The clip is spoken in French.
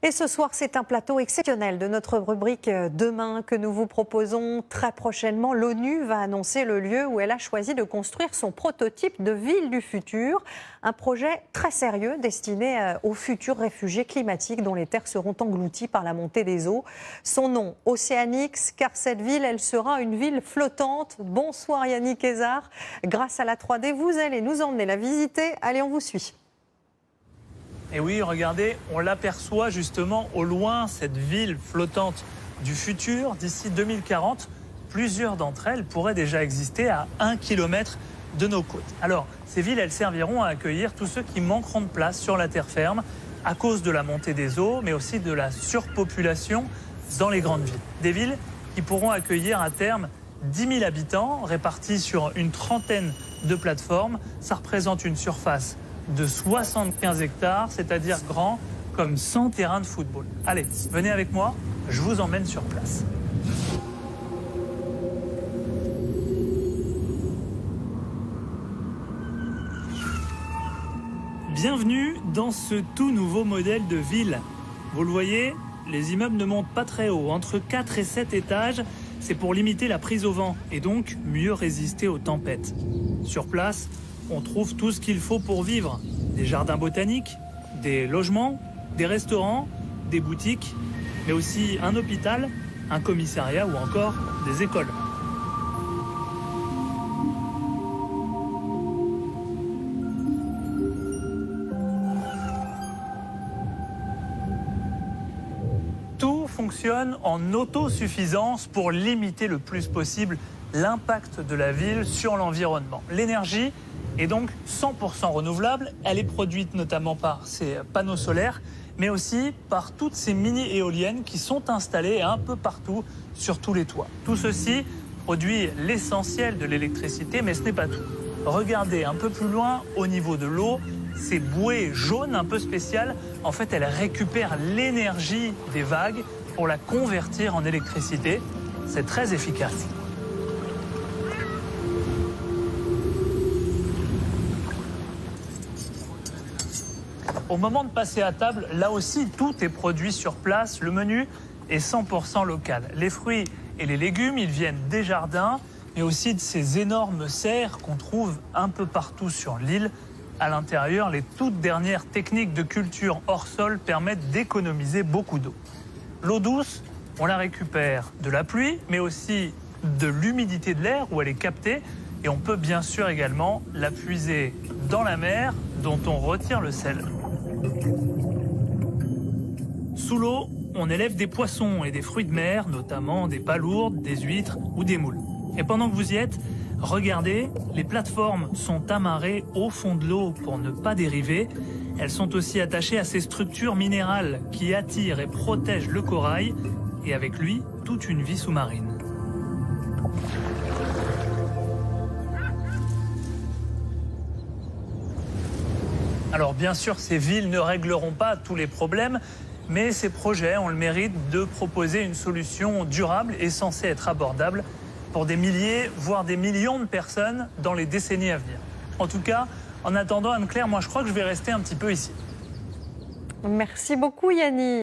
Et ce soir, c'est un plateau exceptionnel de notre rubrique Demain que nous vous proposons très prochainement. L'ONU va annoncer le lieu où elle a choisi de construire son prototype de ville du futur. Un projet très sérieux destiné aux futurs réfugiés climatiques dont les terres seront englouties par la montée des eaux. Son nom, Oceanix, car cette ville, elle sera une ville flottante. Bonsoir Yannick Hézard. Grâce à la 3D, vous allez nous emmener la visiter. Allez, on vous suit. Et oui, regardez, on l'aperçoit justement au loin, cette ville flottante du futur. D'ici 2040, plusieurs d'entre elles pourraient déjà exister à 1 kilomètre de nos côtes. Alors, ces villes, elles serviront à accueillir tous ceux qui manqueront de place sur la terre ferme à cause de la montée des eaux, mais aussi de la surpopulation dans les grandes villes. Des villes qui pourront accueillir à terme 10 000 habitants répartis sur une trentaine de plateformes. Ça représente une surface de 75 hectares, c'est-à-dire grand comme 100 terrains de football. Allez, venez avec moi, je vous emmène sur place. Bienvenue dans ce tout nouveau modèle de ville. Vous le voyez, les immeubles ne montent pas très haut, entre 4 et 7 étages. C'est pour limiter la prise au vent et donc mieux résister aux tempêtes. Sur place, on trouve tout ce qu'il faut pour vivre. Des jardins botaniques, des logements, des restaurants, des boutiques, mais aussi un hôpital, un commissariat ou encore des écoles. Tout fonctionne en autosuffisance pour limiter le plus possible l'impact de la ville sur l'environnement. L'énergie est donc 100% renouvelable. Elle est produite notamment par ces panneaux solaires, mais aussi par toutes ces mini-éoliennes qui sont installées un peu partout sur tous les toits. Tout ceci produit l'essentiel de l'électricité, mais ce n'est pas tout. Regardez un peu plus loin au niveau de l'eau, ces bouées jaunes un peu spéciales, en fait, elles récupèrent l'énergie des vagues pour la convertir en électricité. C'est très efficace. Au moment de passer à table, là aussi, tout est produit sur place. Le menu est 100% local. Les fruits et les légumes, ils viennent des jardins, mais aussi de ces énormes serres qu'on trouve un peu partout sur l'île. À l'intérieur, les toutes dernières techniques de culture hors sol permettent d'économiser beaucoup d'eau. L'eau douce, on la récupère de la pluie, mais aussi de l'humidité de l'air où elle est captée. Et on peut bien sûr également la puiser dans la mer, dont on retire le sel. Sous l'eau, on élève des poissons et des fruits de mer, notamment des palourdes, des huîtres ou des moules. Et pendant que vous y êtes, regardez, les plateformes sont amarrées au fond de l'eau pour ne pas dériver. Elles sont aussi attachées à ces structures minérales qui attirent et protègent le corail et avec lui, toute une vie sous-marine. Alors bien sûr, ces villes ne régleront pas tous les problèmes, mais ces projets ont le mérite de proposer une solution durable et censée être abordable pour des milliers, voire des millions de personnes dans les décennies à venir. En tout cas, en attendant, Anne-Claire, moi je crois que je vais rester un petit peu ici. Merci beaucoup Yannick.